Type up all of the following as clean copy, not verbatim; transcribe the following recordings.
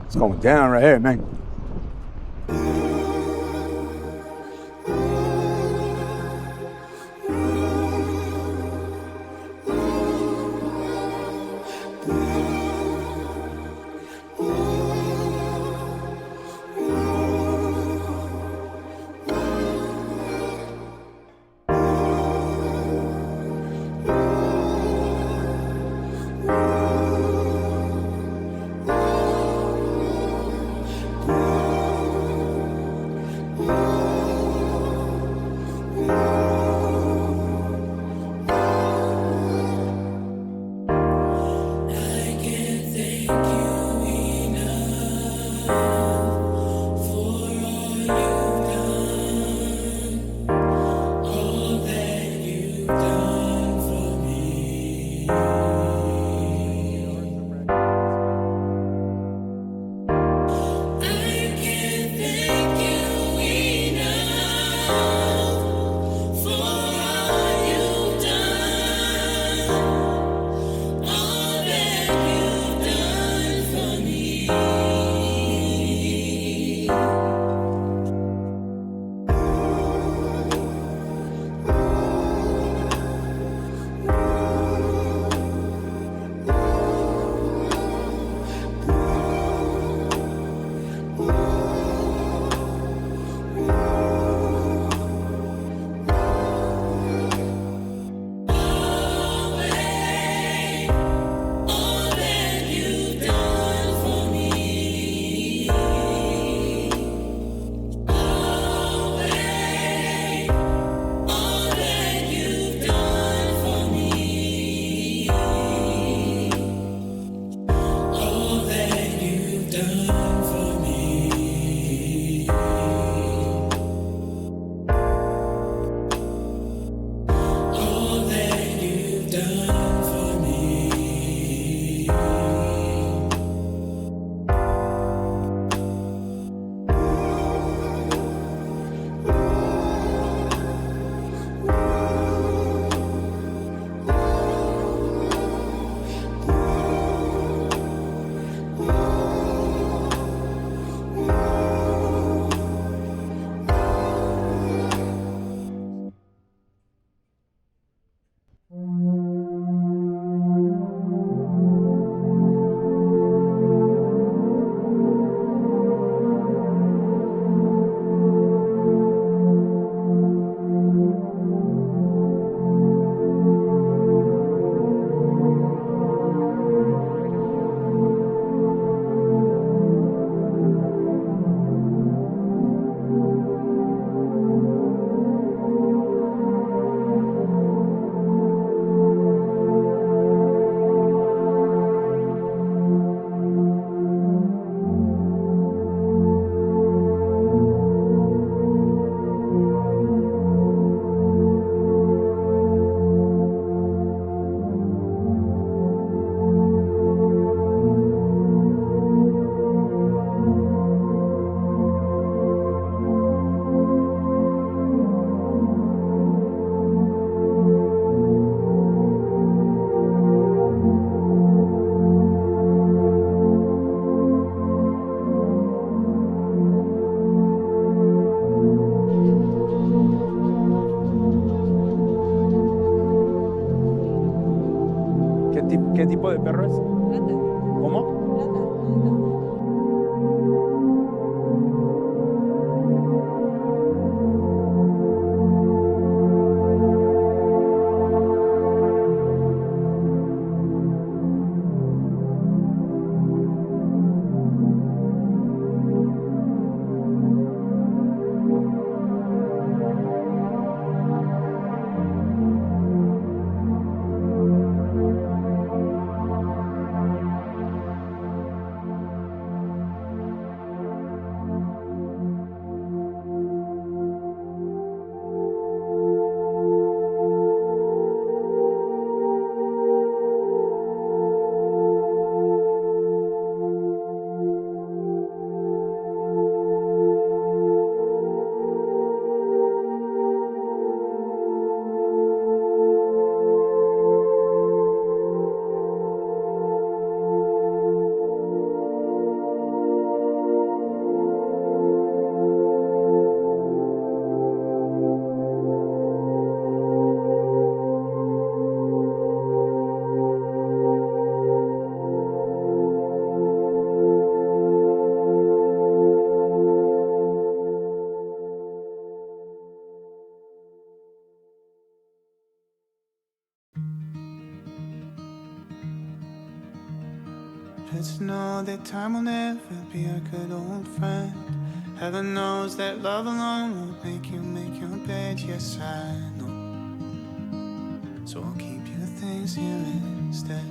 It's going down right here, man. But to know that time will never be our good old friend. Heaven knows that love alone won't make you make your bed. Yes, I know. So I'll keep your things here instead.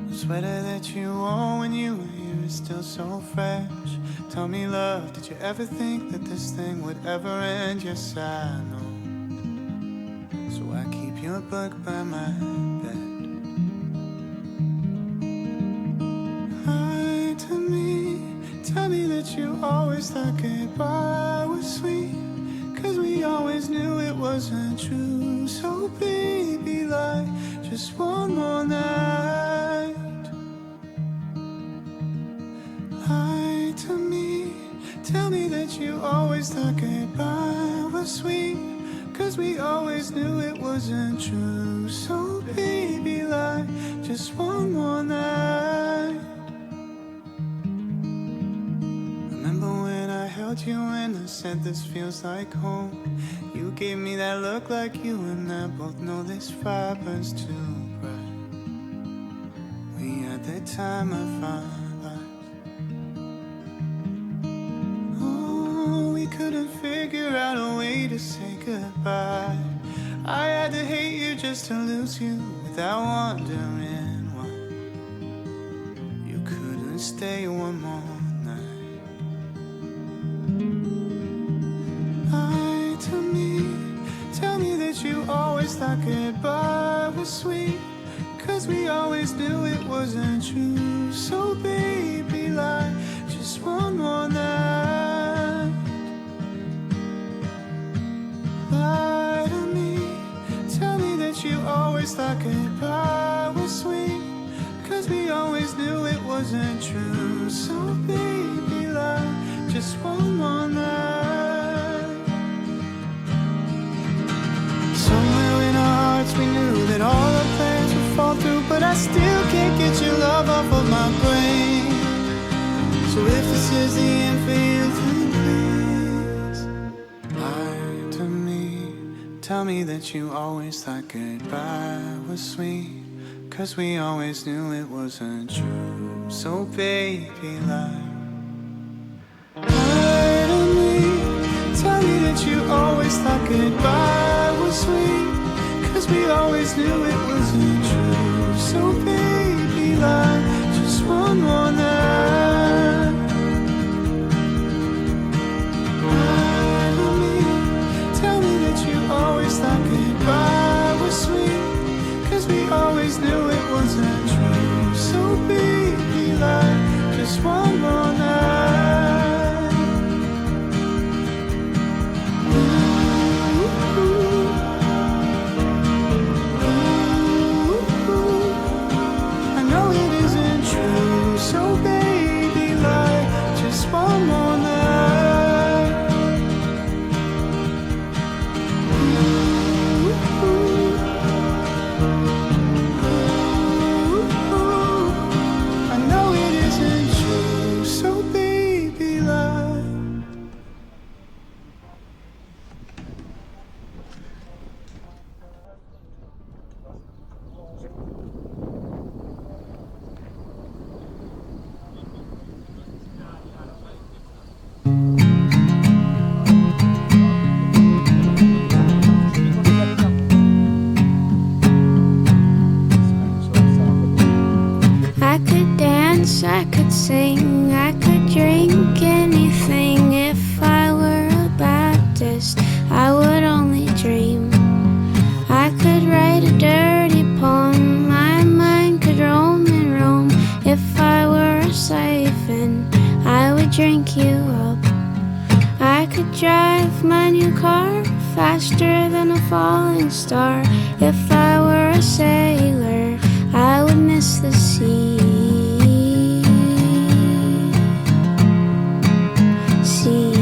The sweater that you wore when you were here is still so fresh. Tell me, love, did you ever think that this thing would ever end? Yes, I know. So I keep your book by my bed. Lie to me, tell me that you always thought goodbye was sweet, 'cause we always knew it wasn't true. So baby, lie just one more night. Lie to me, tell me that you always thought goodbye was sweet, 'cause we always knew it wasn't true. So baby, lie just one more night. Remember when I held you and I said this feels like home? You gave me that look like you and I both know this fire burns too bright. We had the time of our lives. Oh, we couldn't figure out a way to say goodbye. I had to hate you just to lose you without wondering why. You couldn't stay one more night. Lie to me, tell me that you always thought goodbye was sweet, 'cause we always knew it wasn't true. So baby, lie just one more night. Lie to me, tell me that you always thought goodbye was sweet, 'cause we always knew it wasn't true. So baby, lie just one more night. Somewhere in our hearts we knew that all our plans would fall through, but I still can't get your love off of my brain. So if this is the end for you, then please lie to me. Tell me that you always thought goodbye was sweet, 'cause we always knew it wasn't true. So baby, lie. Lie to me, tell me that you always thought goodbye was sweet, 'cause we always knew it wasn't true. So baby, lie just one more night. Lie to me, tell me that you always thought goodbye was sweet, 'cause we always knew it wasn't true. So baby, lie just one more night. I know it isn't true. So baby, lie just one more night. I know it isn't true. So baby, lie. I could dance, I could sing, I could drink anything. If I were a Baptist, I would only dream. I could write a dirty poem, my mind could roam and roam. If I were a siphon, I would drink you up. I could drive my new car faster than a falling star. If I were a sailor, I would miss the sea. Sea.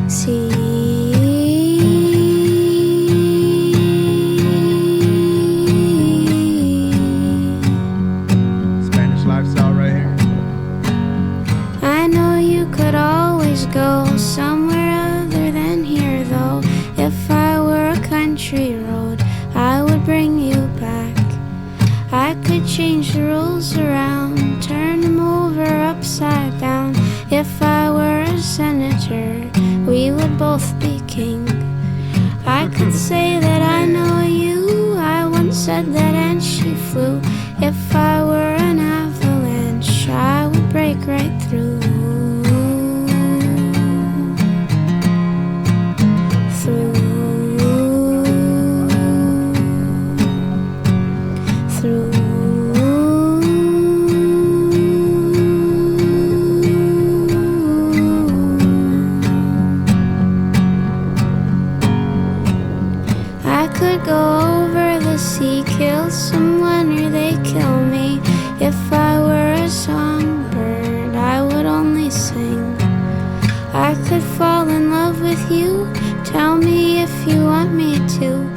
Sea. Spanish lifestyle right here. I know you could always go somewhere other than here, though. If I country road, I would bring you back. I could change the rules around, turn them over upside down. If I were a senator, we would both be king. I could say that I know you, I once said that and she flew. If I were an avalanche, I would break right through. Go over the sea, kill someone or they kill me. If I were a songbird, I would only sing. I could fall in love with you, tell me if you want me to.